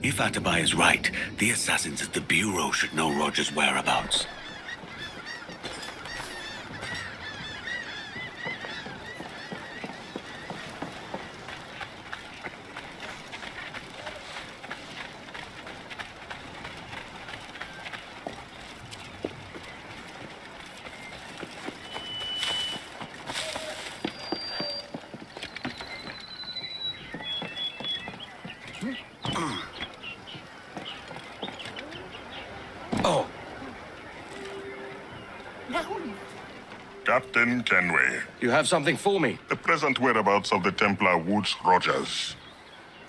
If Atabai is right, the assassins at the Bureau should know Roger's whereabouts. Oh. Captain Kenway, You have something for me? the present whereabouts of the Templar Woods Rogers.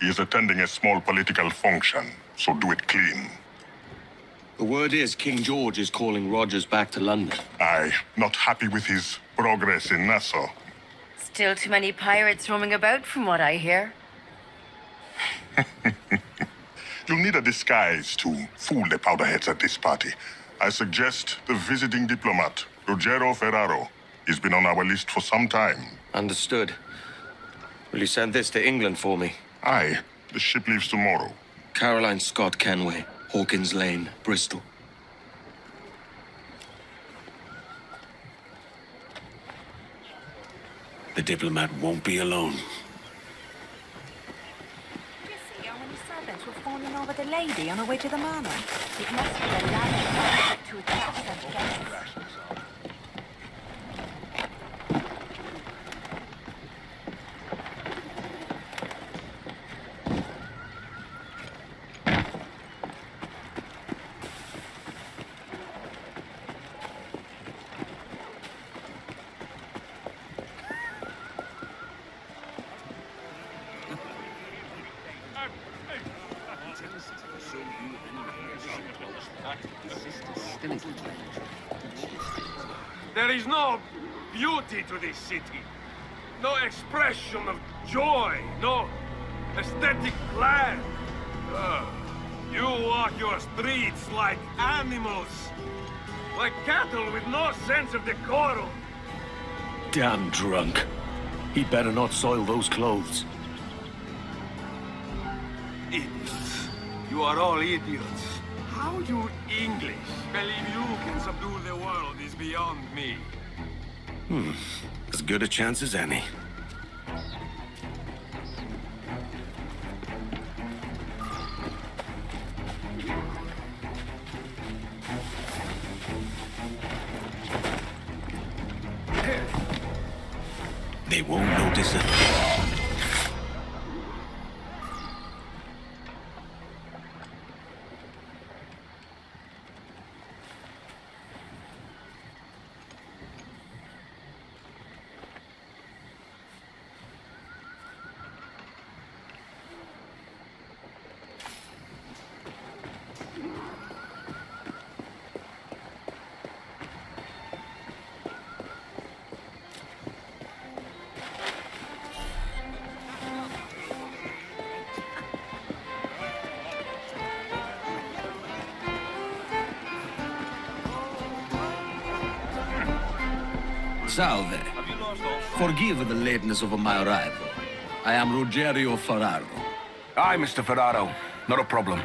He is attending a small political function, so do it clean. The word is King George is calling Rogers back to London. Aye, not happy with his progress in Nassau. Still too many pirates roaming about from what I hear. You'll need a disguise to fool the powderheads at this party. I suggest the visiting diplomat, Ruggiero Ferraro. He's been on our list for some time. Understood. Will you send this to England for me? Aye, the ship leaves tomorrow. Caroline Scott Kenway, Hawkins Lane, Bristol. The diplomat won't be alone. You see how many servants were fawning over the lady on her way to the manor? It must be a ladder to attract such guests. There is no beauty to this city. No expression of joy. No aesthetic plan. You walk your streets like animals. Like cattle with no sense of decorum. Damn drunk. He'd better not soil those clothes. Idiots. You are all idiots. How you English believe you can subdue the world is beyond me. As good a chance as any. They won't notice it. Salve. Forgive the lateness of my arrival. I am Ruggiero Ferraro. Aye, Mr. Ferraro. Not a problem.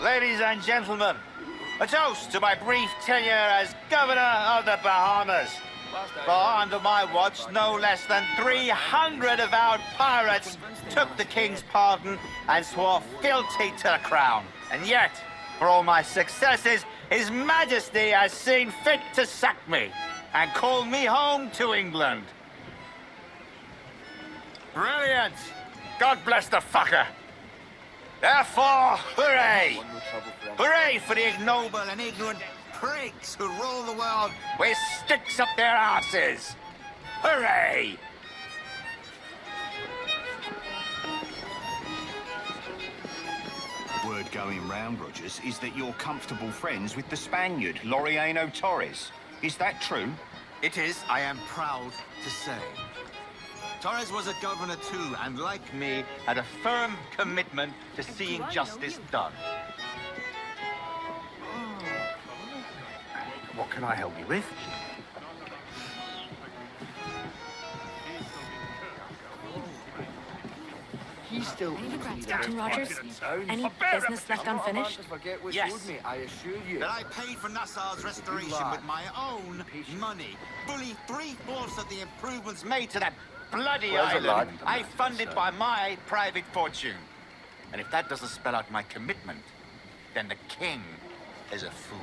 Ladies and gentlemen, a toast to my brief tenure as Governor of the Bahamas. For under my watch, no less than 300 avowed pirates took the King's pardon and swore fealty to the Crown. And yet, for all my successes, His Majesty has seen fit to sack me and call me home to England. Brilliant! God bless the fucker! Therefore, hooray! Hooray for the ignoble and ignorant pricks who rule the world with sticks up their asses! Hooray! Word going round, Rogers, is that you're comfortable friends with the Spaniard, Laureano Torres. Is that true? It is, I am proud to say. Torres was a governor too, and like me, had a firm commitment to seeing justice done. What can I help you with? still Any regrets, Captain Rogers? Any business left unfinished? Yes. That I paid for Nassau's restoration with my own money. Fully 3/4 of the improvements made to that bloody island I funded by my private fortune. And if that doesn't spell out my commitment, then the king is a fool.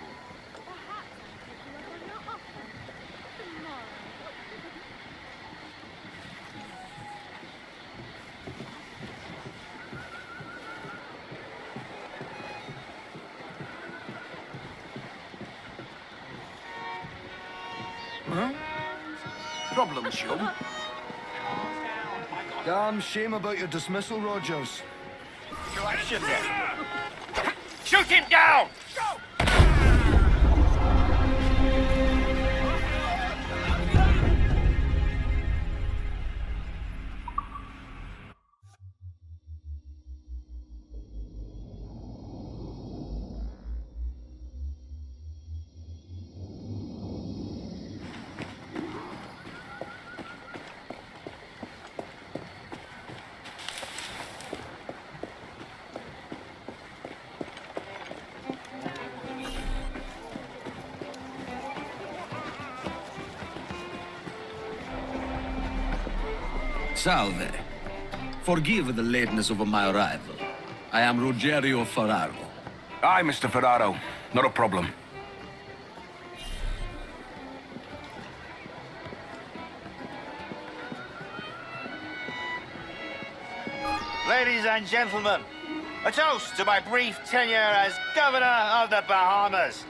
Problem, chum? Damn shame about your dismissal, Rogers. To action then. Shoot him down! Salve. Forgive the lateness of my arrival. I am Rogério Ferraro. Aye, Mr. Ferraro. Not a problem. Ladies and gentlemen, a toast to my brief tenure as Governor of the Bahamas.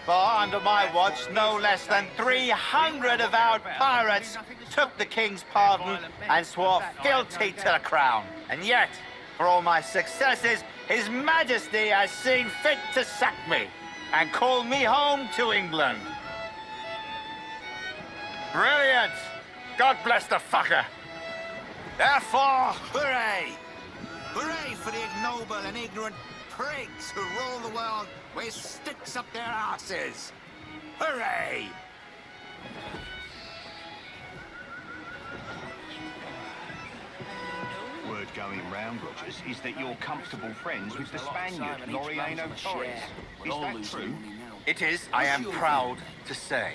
For under my watch, no less than 300 avowed pirates took the king's pardon and swore fealty to the crown. And yet, for all my successes, His Majesty has seen fit to sack me and call me home to England. Brilliant! God bless the fucker. Therefore, hooray! Hooray for the ignoble and ignorant prigs who rule the world with sticks up their asses! Hooray! Word going round, Rogers, is that you're comfortable friends with the Spaniard, Laureano Torres. Is that true? It is, I am proud to say.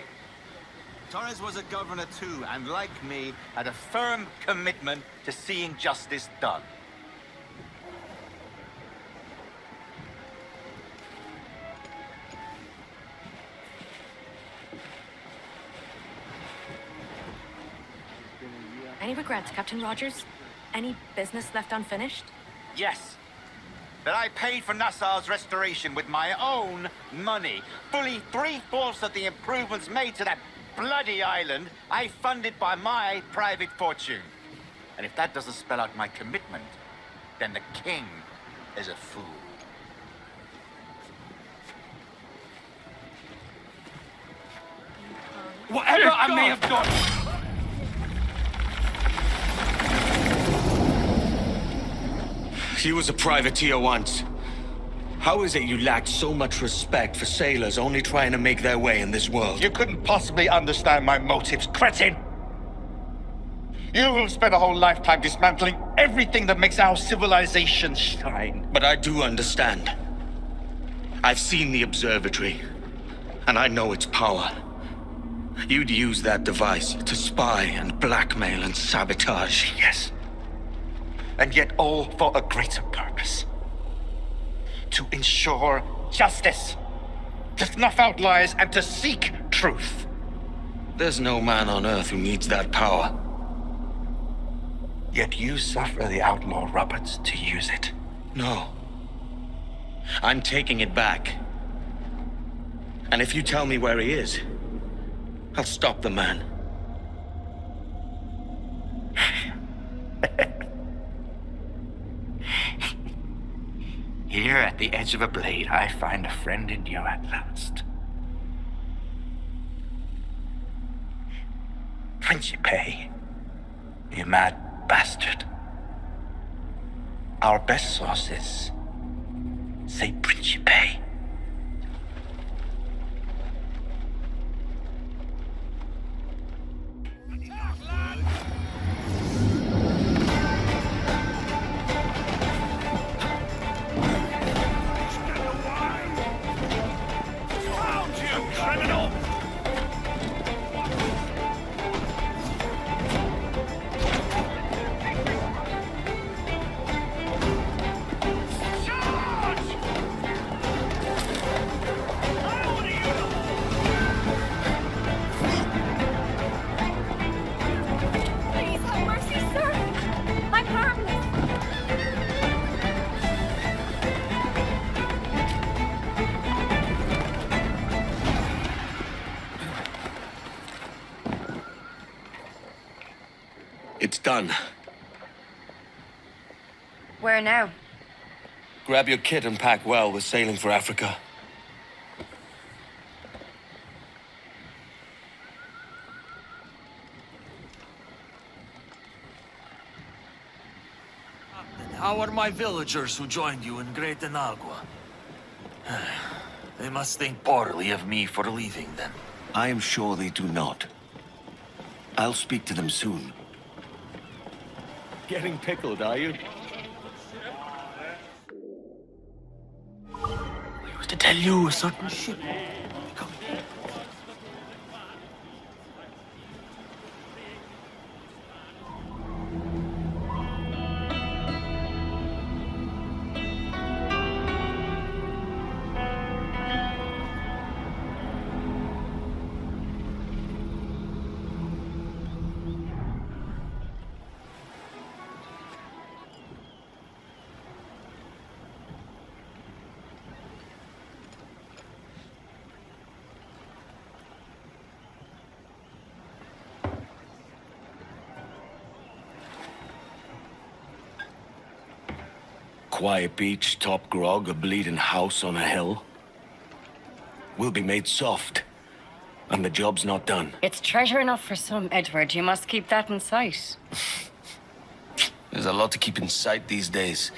Torres was a governor too, and like me, had a firm commitment to seeing justice done. Any regrets, Captain Rogers? Any business left unfinished? Yes. That I paid for Nassau's restoration with my own money. Fully 3/4 of the improvements made to that bloody island I funded by my private fortune. And if that doesn't spell out my commitment, then the king is a fool. Whatever I may have done. He was a privateer once. How is it you lacked so much respect for sailors only trying to make their way in this world? You couldn't possibly understand my motives, cretin! You have spent a whole lifetime dismantling everything that makes our civilization shine. But I do understand. I've seen the observatory, and I know its power. You'd use that device to spy and blackmail and sabotage. Yes. And yet all for a greater purpose. To ensure justice, to snuff out lies, and to seek truth. There's no man on earth who needs that power. Yet you suffer the outlaw Roberts to use it. No. I'm taking it back. And if you tell me where he is, I'll stop the man. Here at the edge of a blade, I find a friend in you at last. Principe, you mad bastard. Our best sources say Principe. It's done. Where now? Grab your kit and pack well. We're sailing for Africa. How are my villagers who joined you in Great Inagua? They must think poorly of me for leaving them. I am sure they do not. I'll speak to them soon. Getting pickled, are you? I used to tell you a certain ship. Come. Quiet beach, top grog, a bleeding house on a hill. We'll be made soft. And the job's not done. It's treasure enough for some, Edward. You must keep that in sight. There's a lot to keep in sight these days.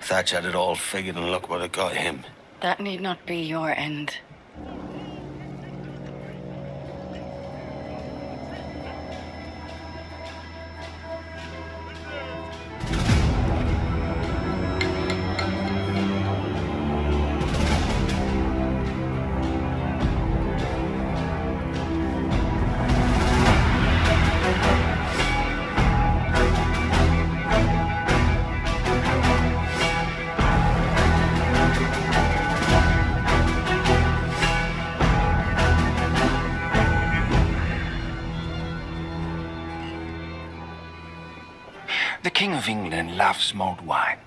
Thatch had it all figured and look what it got him. That need not be your end. The King of England loves mulled wine.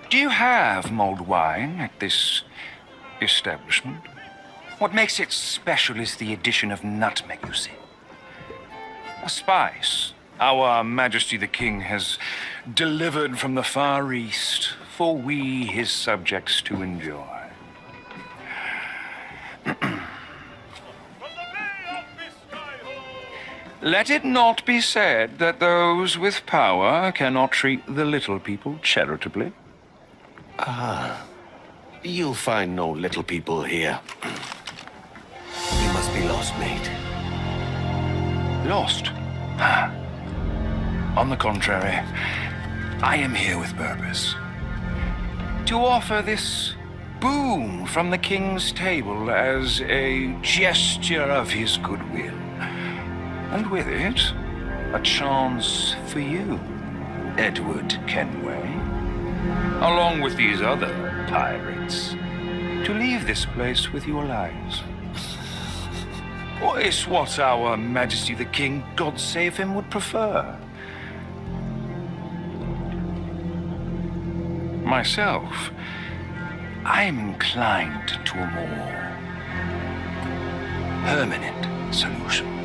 Do you have mulled wine at this establishment? What makes it special is the addition of nutmeg, you see. A spice our Majesty the King has delivered from the Far East for we, his subjects, to enjoy. Let it not be said that those with power cannot treat the little people charitably. Ah, you'll find no little people here. You must be lost, mate. Lost? Ah. On the contrary, I am here with purpose. To offer this boon from the king's table as a gesture of his goodwill. And with it, a chance for you, Edward Kenway, along with these other pirates, to leave this place with your lives. Or is what our Majesty the King, God save him, would prefer. Myself, I'm inclined to a more permanent solution.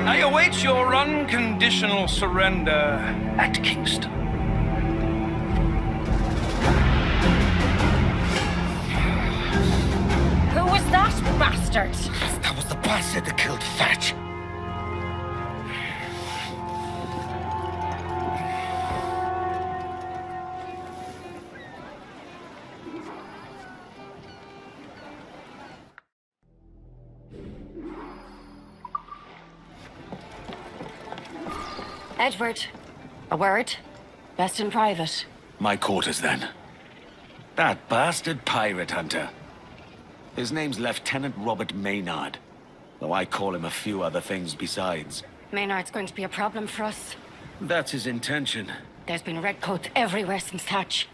I await your unconditional surrender at Kingston. Who was that bastard? That was the bastard that killed Thatch. Edward, a word? Best in private. My quarters, then. That bastard pirate hunter. His name's Lieutenant Robert Maynard, though I call him a few other things besides. Maynard's going to be a problem for us. That's his intention. There's been redcoats everywhere since Thatch.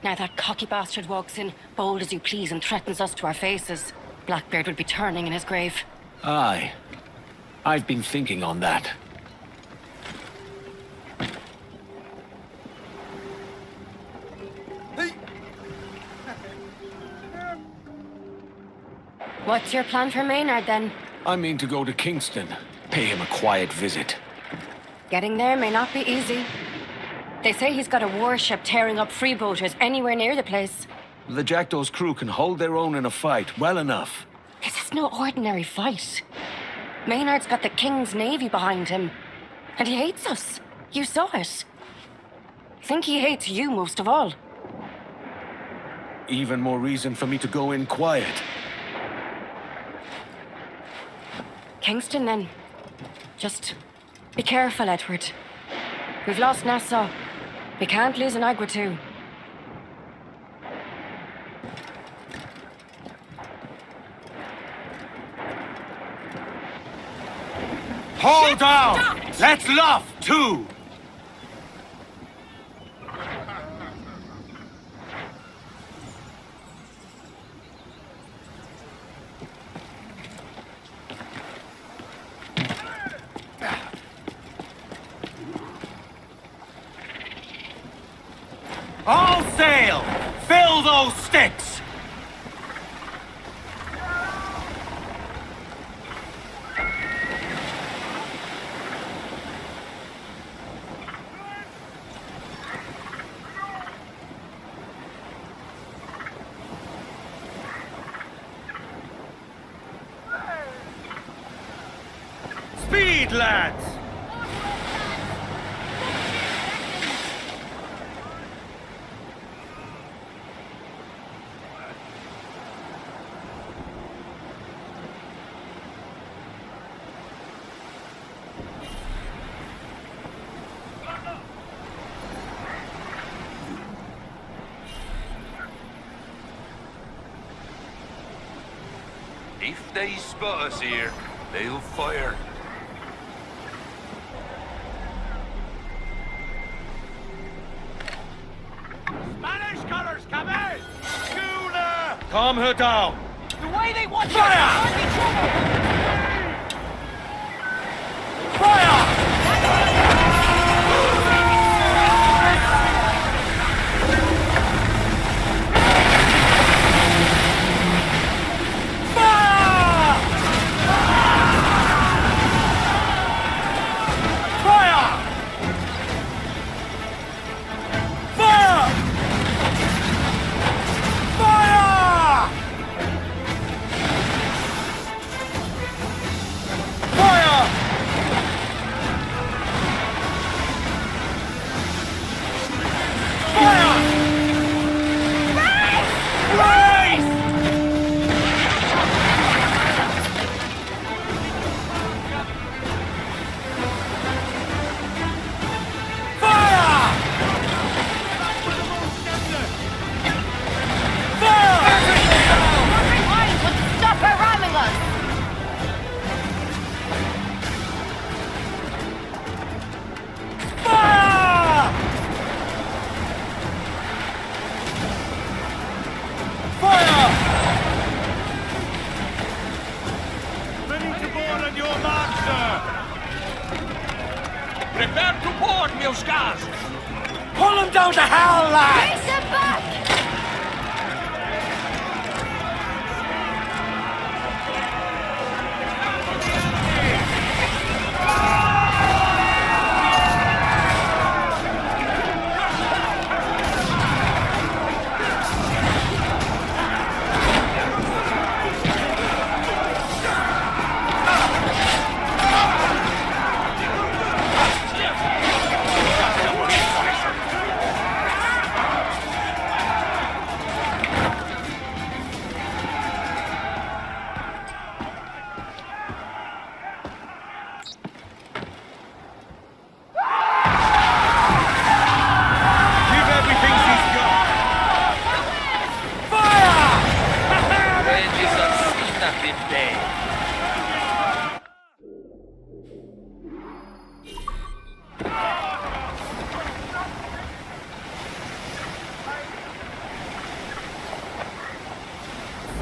Now that cocky bastard walks in, bold as you please, and threatens us to our faces. Blackbeard would be turning in his grave. Aye. I've been thinking on that. What's your plan for Maynard, then? I mean to go to Kingston, pay him a quiet visit. Getting there may not be easy. They say he's got a warship tearing up freebooters anywhere near the place. The Jackdaw's crew can hold their own in a fight well enough. This is no ordinary fight. Maynard's got the King's Navy behind him. And he hates us. You saw it. I think he hates you most of all. Even more reason for me to go in quiet. Kingston, then. Just be careful, Edward. We've lost Nassau. We can't lose Niagara too. Hold down! Let's luff, too! All sail! Fill those sticks! Speed, lads! If they spot us here, they'll fire. Spanish colors come in! Schooner! Calm her down! The way they want Fire! Fire! Prepare to board, meus caros! Pull him down to hell, lad! Race him back!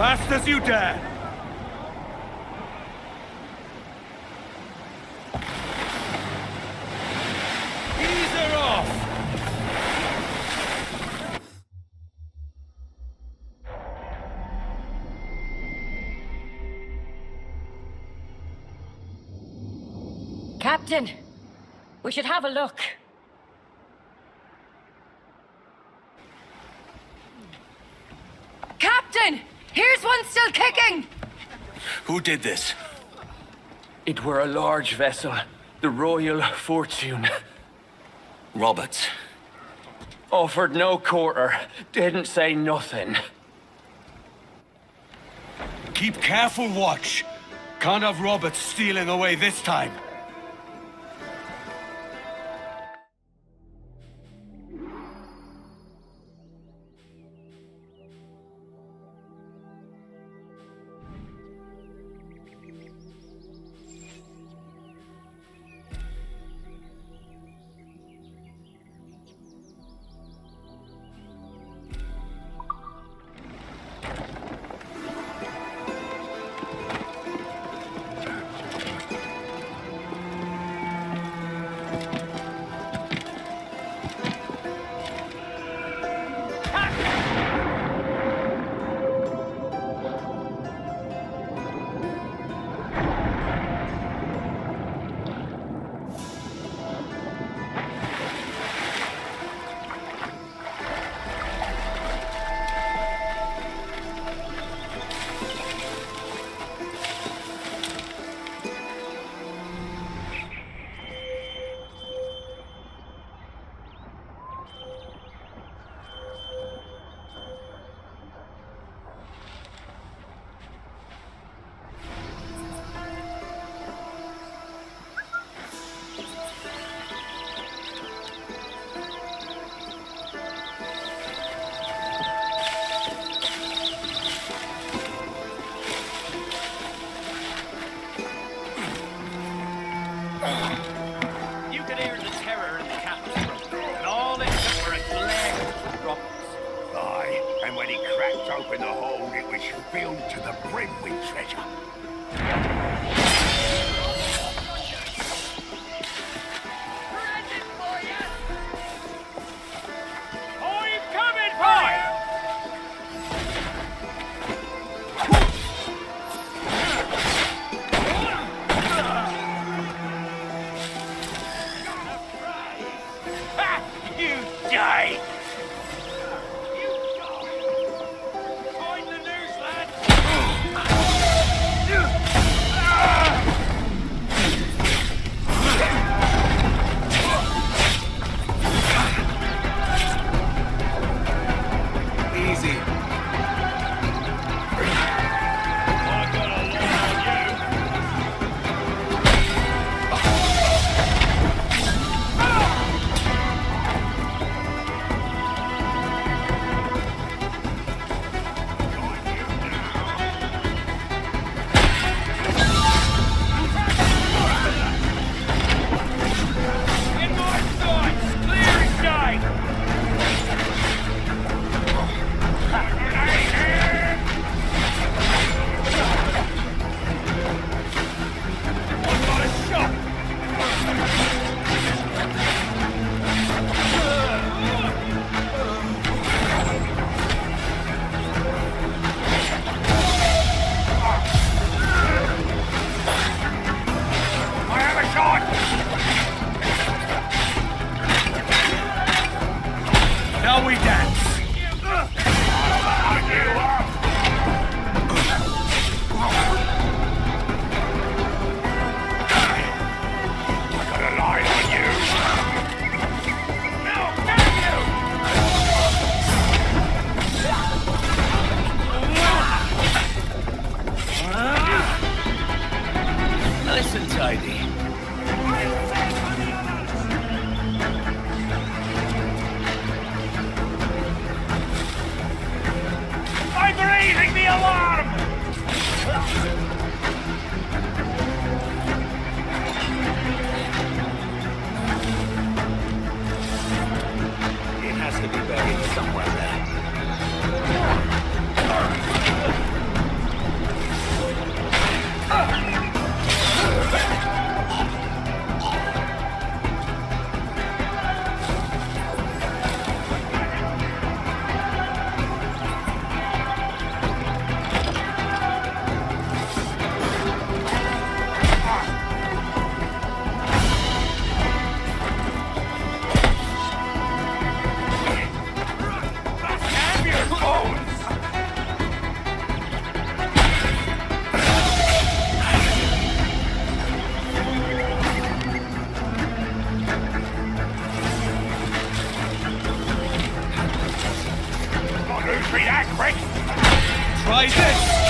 Fast as you dare! Ease her off! Captain, we should have a look. Captain! Here's one still kicking! Who did this? It were a large vessel, the Royal Fortune. Roberts. Offered no quarter, didn't say nothing. Keep careful watch. Can't have Roberts stealing away this time. You could hear the terror in the captain's throat, and all it took were a glare of rockets. Aye, and when he cracked open the hold, it was filled to the brim with treasure. prick! Try this!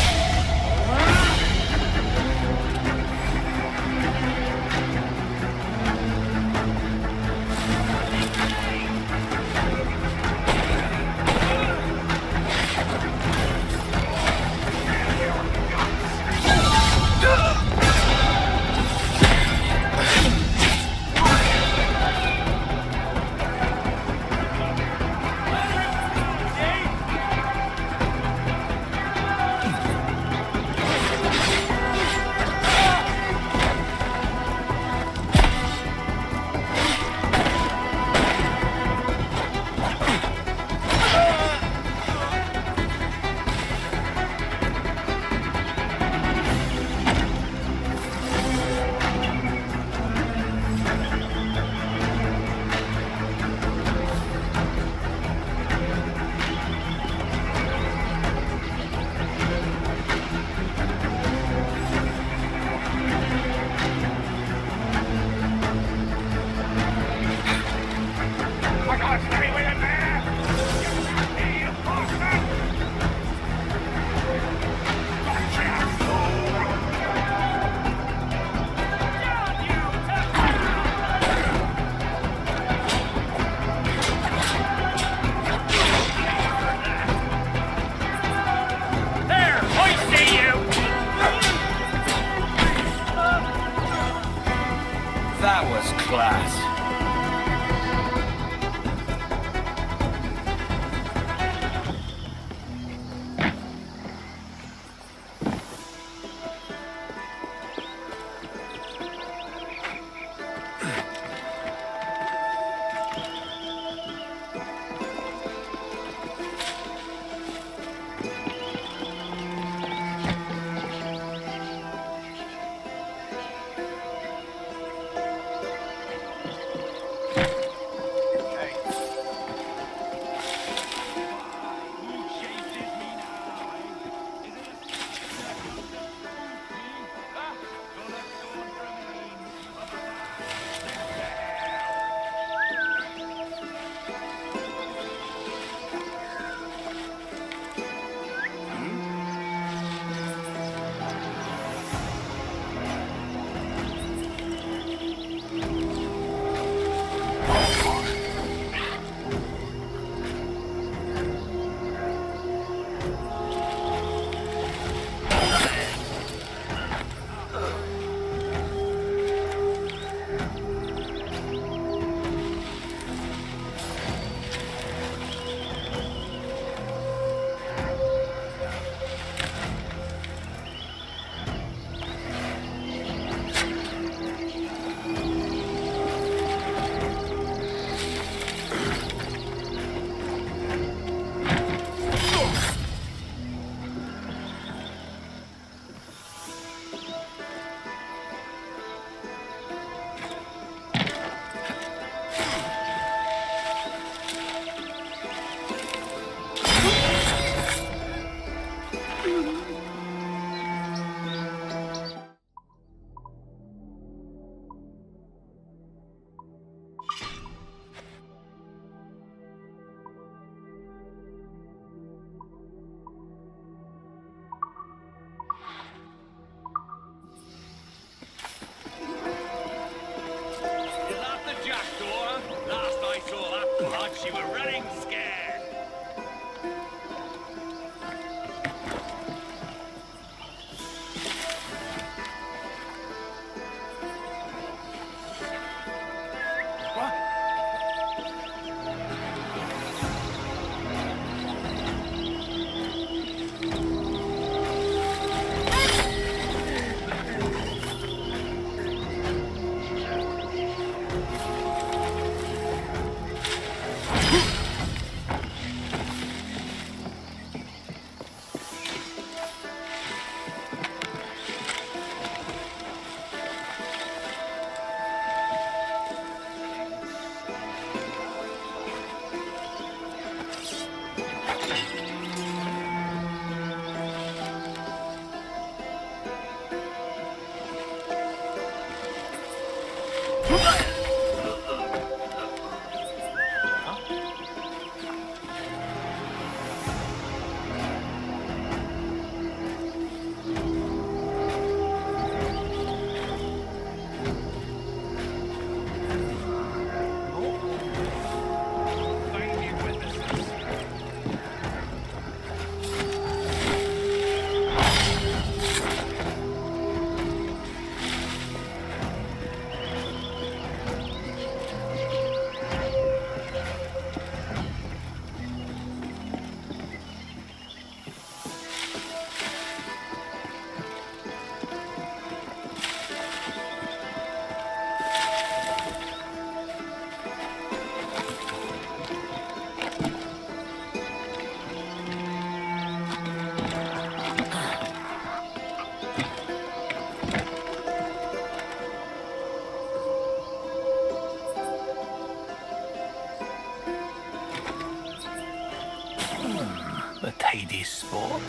But Hades sport.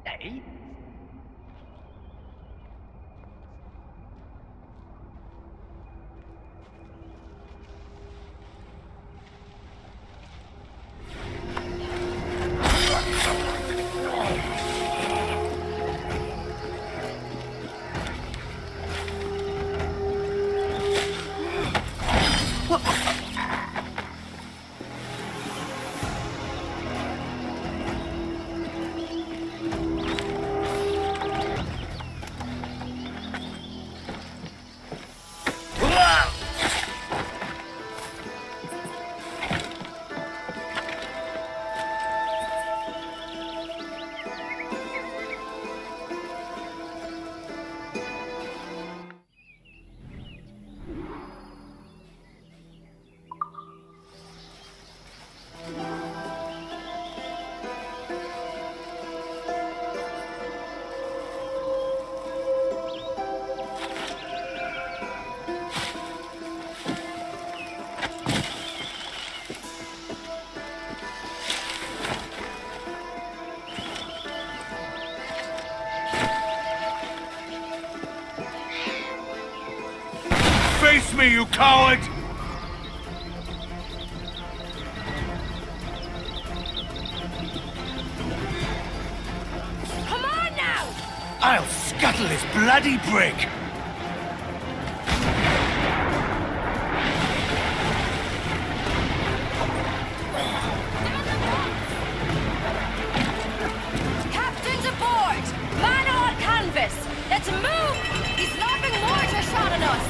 Hey? Face me, you coward! Come on now! I'll scuttle his bloody brig! Captains aboard! Man on canvas! Let's move! He's lobbing mortar shot at us!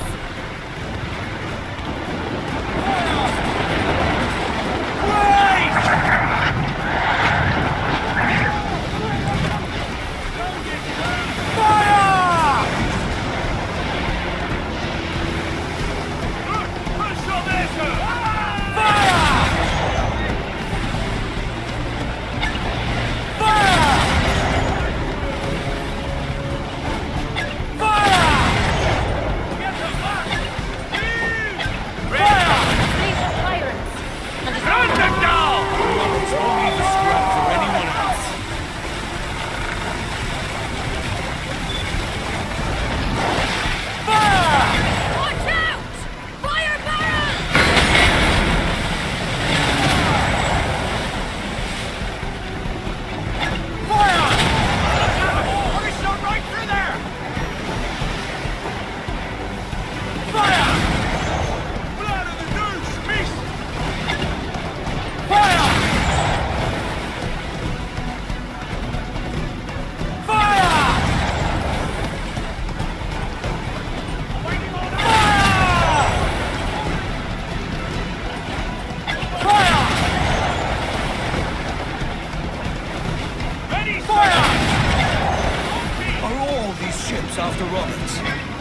After Roberts.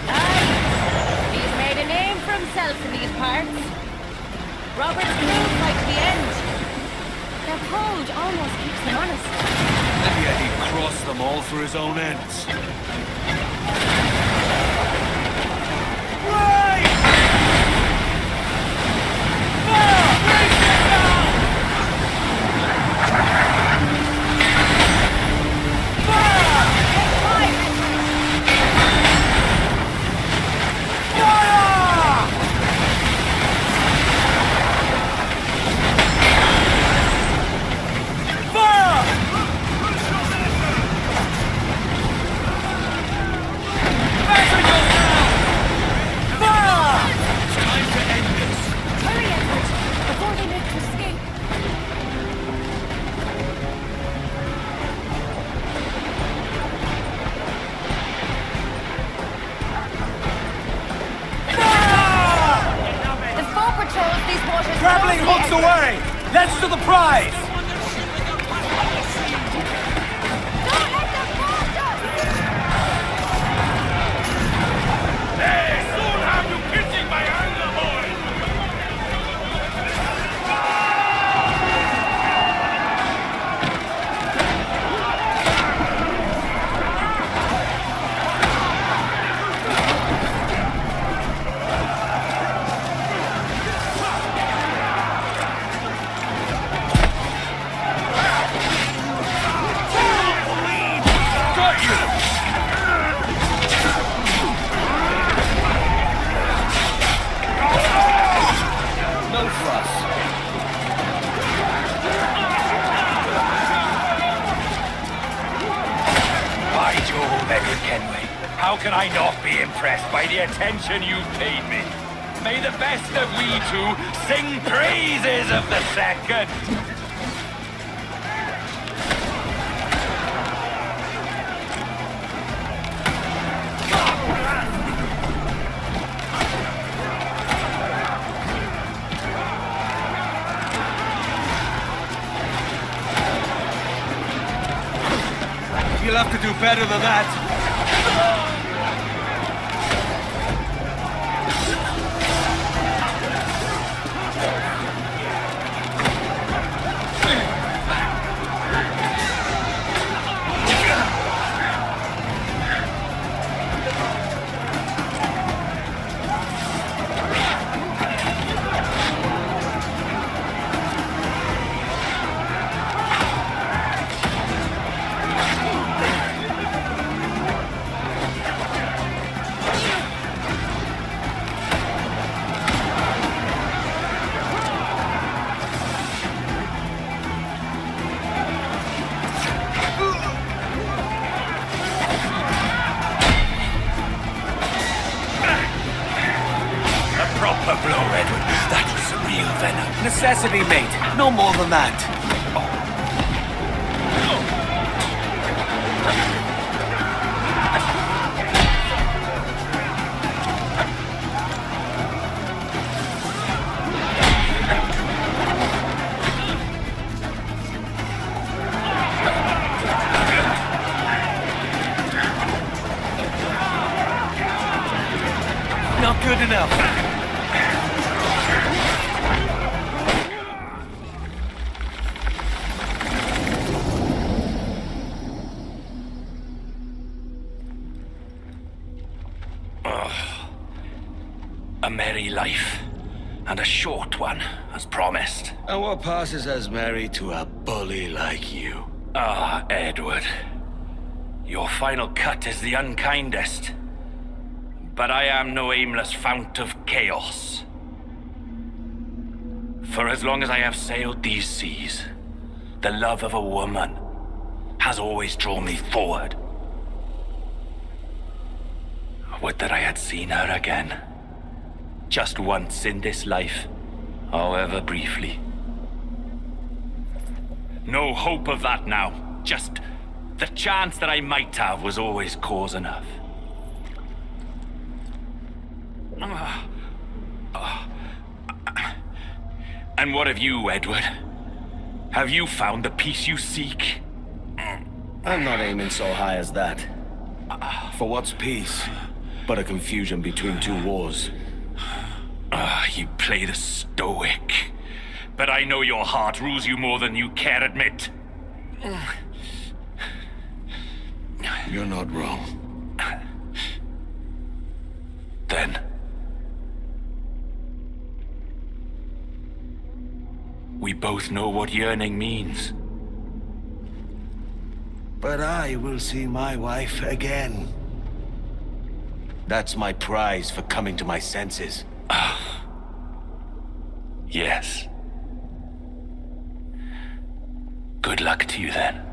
Aye. He's made a name for himself in these parts. Robert's crew fight to the end. Their code almost keeps them honest. And yet he'd cross them all for his own ends. Grappling hooks away! Let's to the prize! Don't let them force us! They soon have you kissing my anger, boy! Fenway. How can I not be impressed by the attention you've paid me? May the best of we two sing praises of the second. You'll have to do better than that. Necessity, mate. No more than that. Not good enough. A merry life, and a short one, as promised. And what passes as merry to a bully like you? Ah, Edward. Your final cut is the unkindest. But I am no aimless fount of chaos. For as long as I have sailed these seas, the love of a woman has always drawn me forward. Would that I had seen her again. Just once in this life, however briefly. No hope of that now. Just the chance that I might have was always cause enough. And what of you, Edward? Have you found the peace you seek? I'm not aiming so high as that. For what's peace but a confusion between two wars? You play the stoic. But I know your heart rules you more than you care admit. You're not wrong. Then we both know what yearning means. But I will see my wife again. That's my prize for coming to my senses. Yes. Good luck to you then.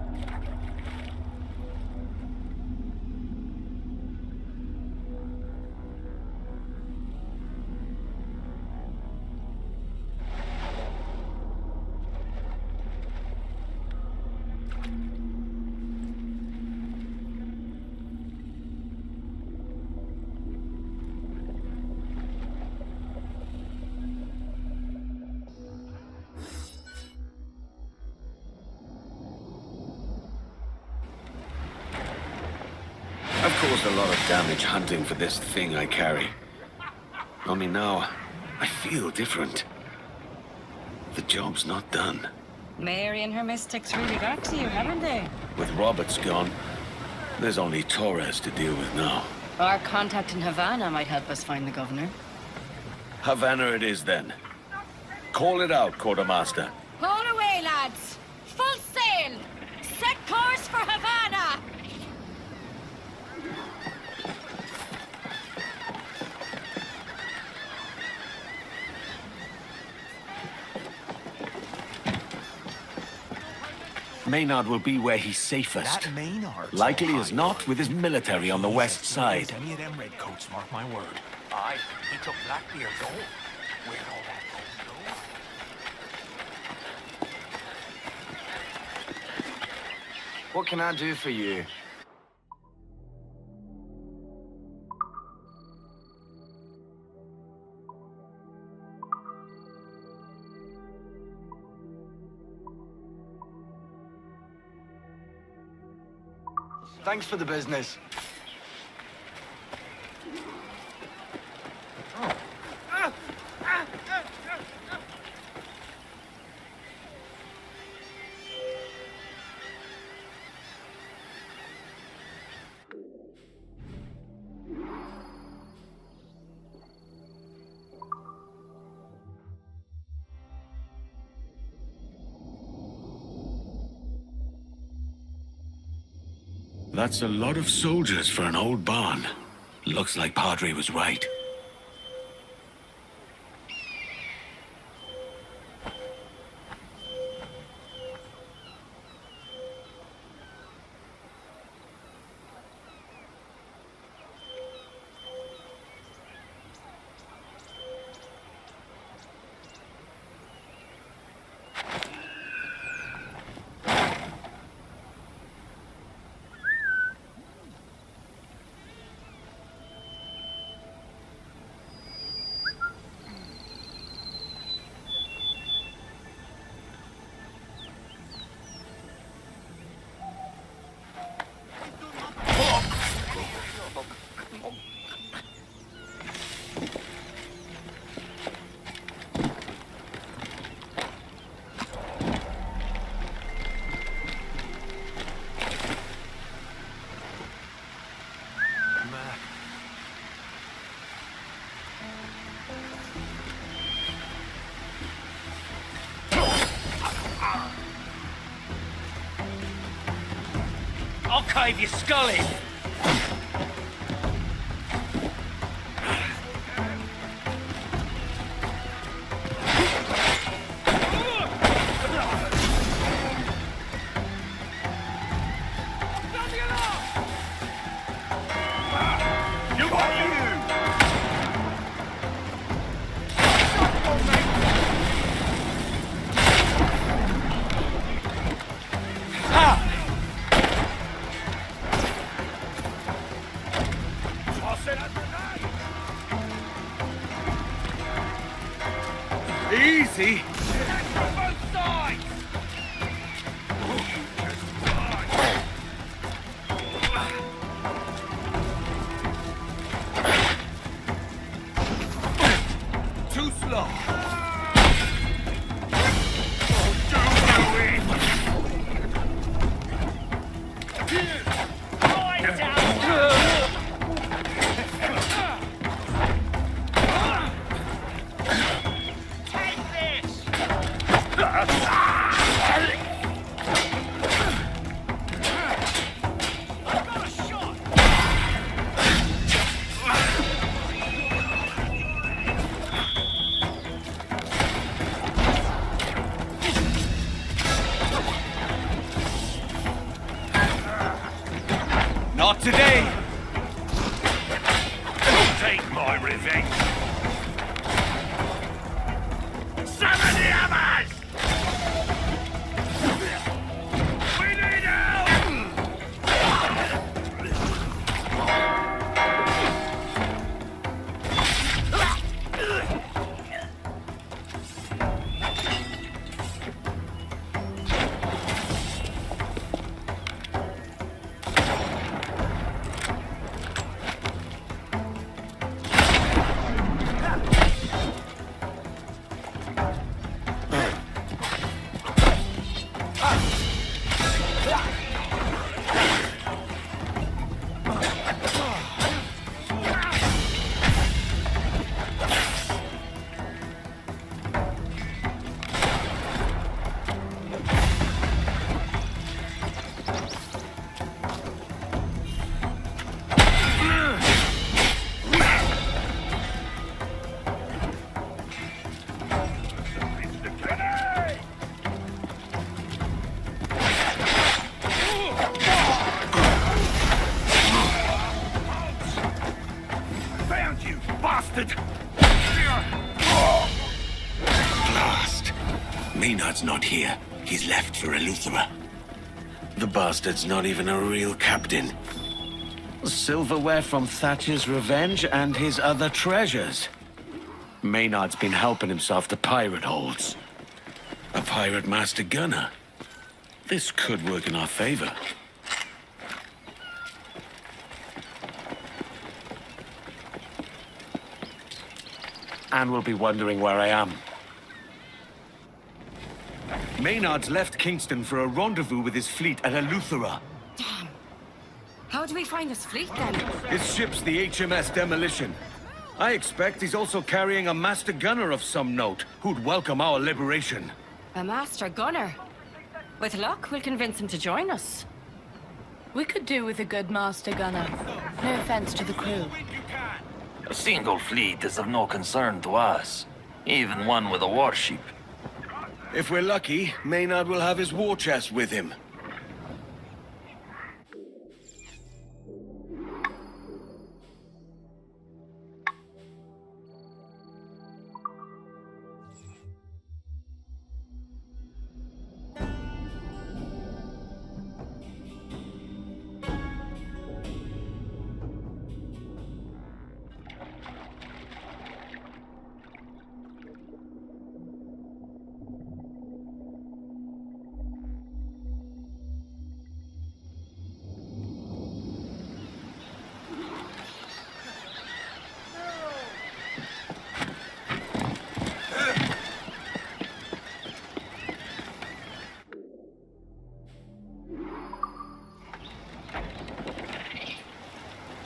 I've caused a lot of damage hunting for this thing I carry. Only now, I feel different. The job's not done. Mary and her mystics really got to you, haven't they? With Roberts gone, there's only Torres to deal with now. Our contact in Havana might help us find the governor. Havana it is then. Call it out, quartermaster. Hold away, lads. Full sail. Set course for Havana. Maynard will be where he's safest. That Maynard's Likely all as right. not with his military on the west side. Any of them redcoats, mark my word. Aye, he took Blackbeard's oath. Where'd all that gold go? What can I do for you? Thanks for the business. That's a lot of soldiers for an old barn. Looks like Padre was right. I'll cave your skull in. Easy. Too slow. Not today. Take my revenge. Summon the others! We need help! bastard! Blast. Maynard's not here. He's left for Eleuthera. The bastard's not even a real captain. Silverware from Thatcher's revenge and his other treasures. Maynard's been helping himself to pirate holds. A pirate master gunner. This could work in our favor. Anne will be wondering where I am. Maynard's left Kingston for a rendezvous with his fleet at Eleuthera. Damn. How do we find his fleet then? His ship's the HMS Demolition. I expect he's also carrying a master gunner of some note, who'd welcome our liberation. A master gunner. With luck, we'll convince him to join us. We could do with a good master gunner. No offense to the crew. A single fleet is of no concern to us, even one with a warship. If we're lucky, Maynard will have his war chest with him.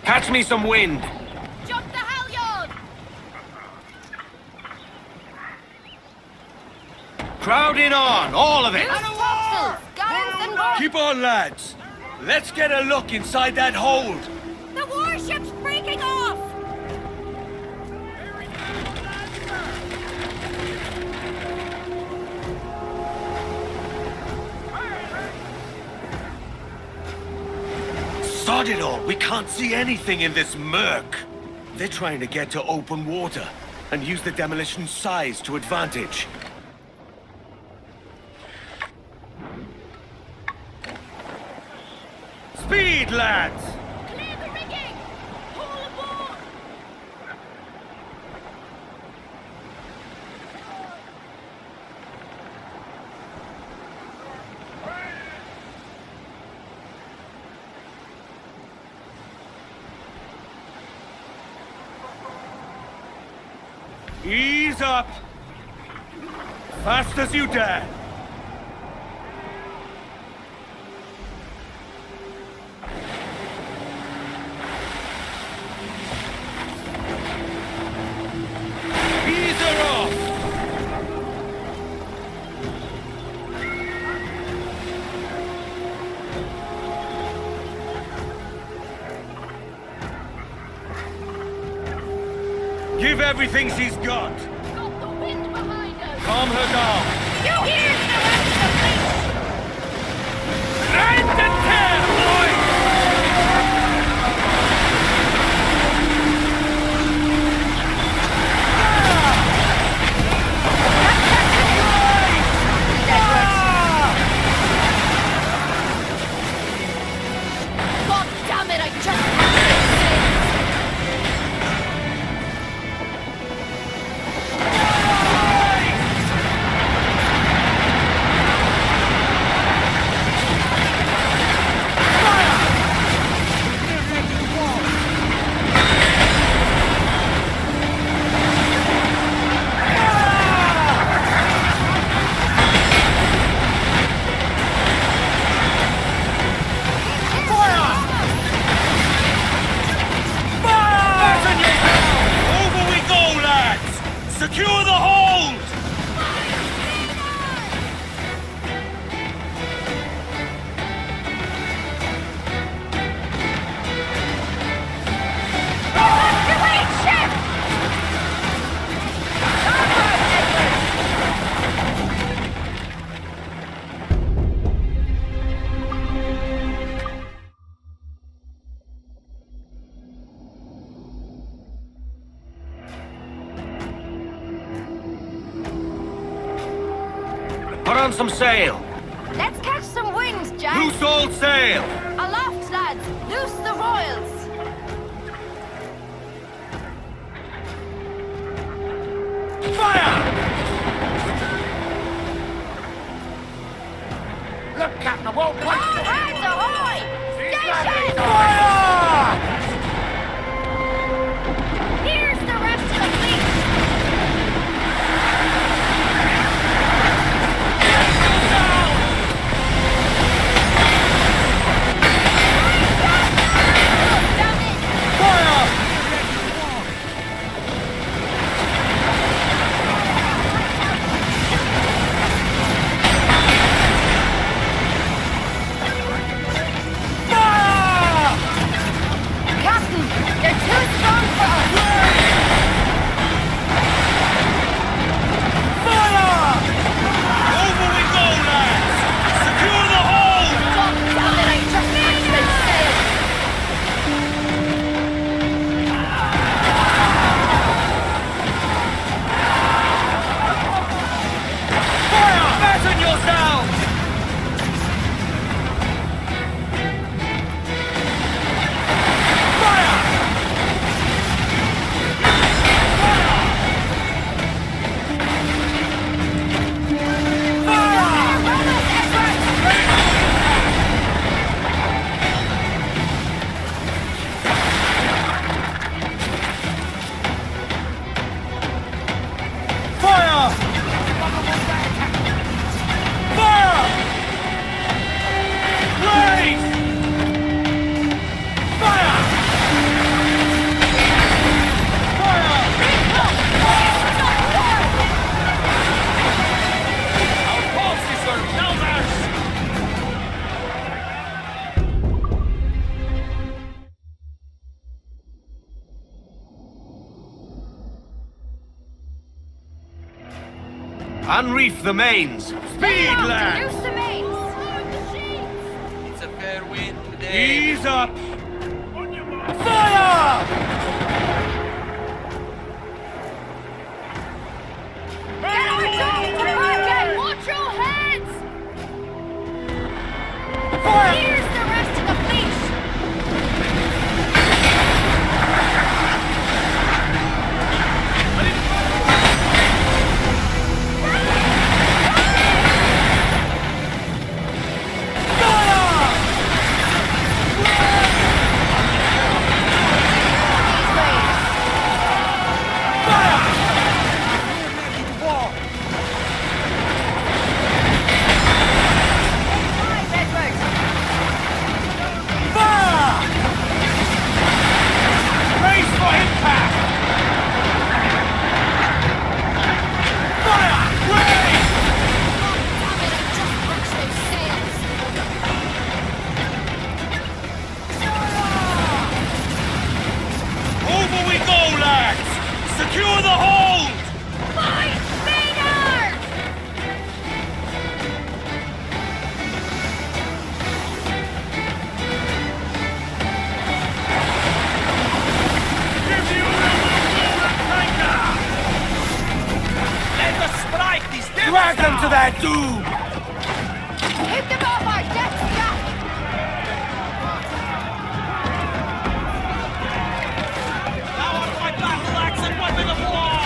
Catch me some wind! Jump the halyard! Crowd in on, all of it! Keep Keep on, lads! Let's get a look inside that hold! The warship's breaking off! Sod it all! We can't see anything in this murk! They're trying to get to open water and use the demolition's size to advantage. Speed, lads! Clear the rigging! Haul aboard! Ease up! Fast as you dare! Ease her off! Give everything she's got! Got the wind behind us! Calm her down! You hear the rest of the fleet! Rend and tear, boys! God damn it, I just had to down some sail. Let's catch some wind, Jack. Loose all sail. Aloft, lads. Loose the royals. Fire! Look, Captain, I won't All hands ahoy! Station! Fire! Here's the rest of the fleet. Captain, they're too strong for us. Over we go, lads! Secure the hold! God damn it, I just watched them sail. Fire! Fasten yourselves! Fire! Fire! Fire! Blaze! Fire! Fire! Our forces are numbers! Unreef the mains! Speed, lads! Loose the mains. It's a fair wind today. Ease up! Fire! Get our dogs to market. Watch your heads. Fire! Here's the rest of the fleet. Race for impact! Fire! Race! Over we go, lads! Secure the hold! Fight Maynard! Give you anchor! Let us strike these devils Drag them to now. their doom! Keep them off our decks, Jack! Thou art my battle axe and weapon of war!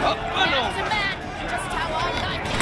Up and Man over! to man, just how I like it.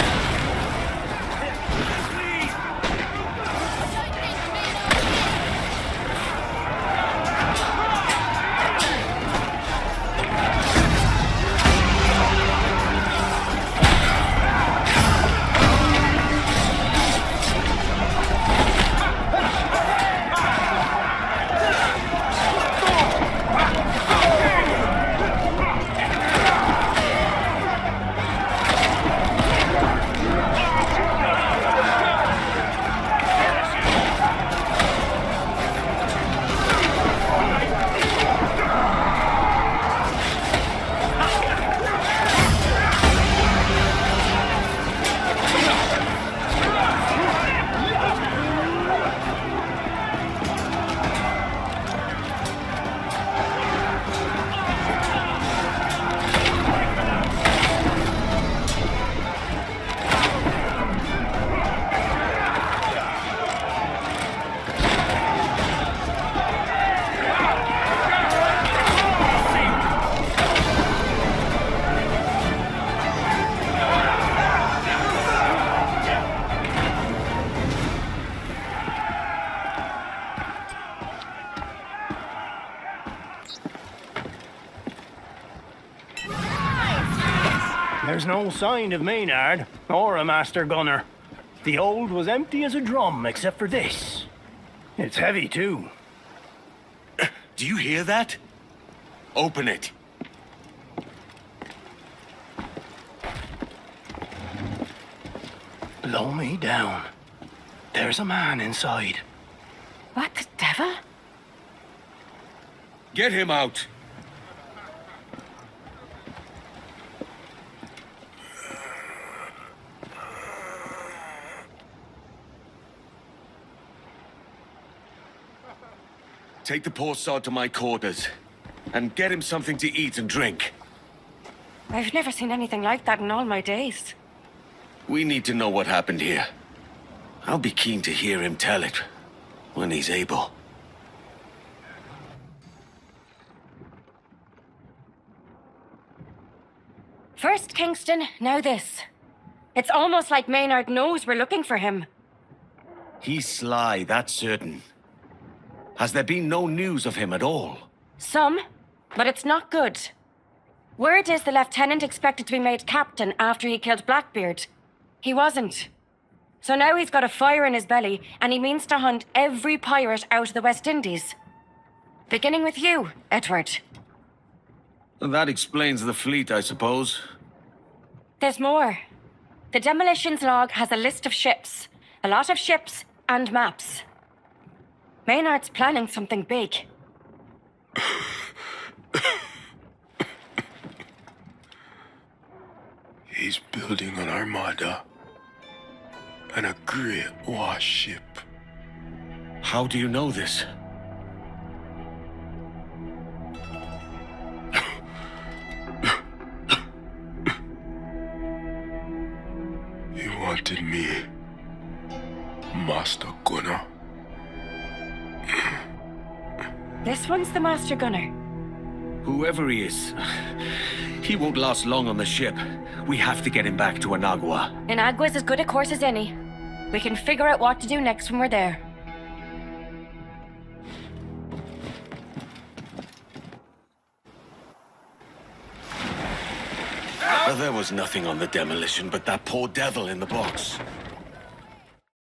There's no sign of Maynard or a master gunner. The hold was empty as a drum except for this. It's heavy too. Do you hear that? Open it. Blow me down. There's a man inside. What the devil? Get him out. Take the poor sod to my quarters and get him something to eat and drink. I've never seen anything like that in all my days. We need to know what happened here. I'll be keen to hear him tell it when he's able. First Kingston, now this. It's almost like Maynard knows we're looking for him. He's sly, that's certain. Has there been no news of him at all? Some, but it's not good. Word is the lieutenant expected to be made captain after he killed Blackbeard. He wasn't. So now he's got a fire in his belly, and he means to hunt every pirate out of the West Indies. Beginning with you, Edward. That explains the fleet, I suppose. There's more. The demolitions log has a list of ships. A lot of ships and maps. Maynard's planning something big. He's building an armada and a great warship. How do you know this? He wanted me, Master Gunner. This one's the master gunner. Whoever he is, he won't last long on the ship. We have to get him back to Anagua. Inagua's as good a course as any. We can figure out what to do next when we're there. Well, there was nothing on the demolition but that poor devil in the box.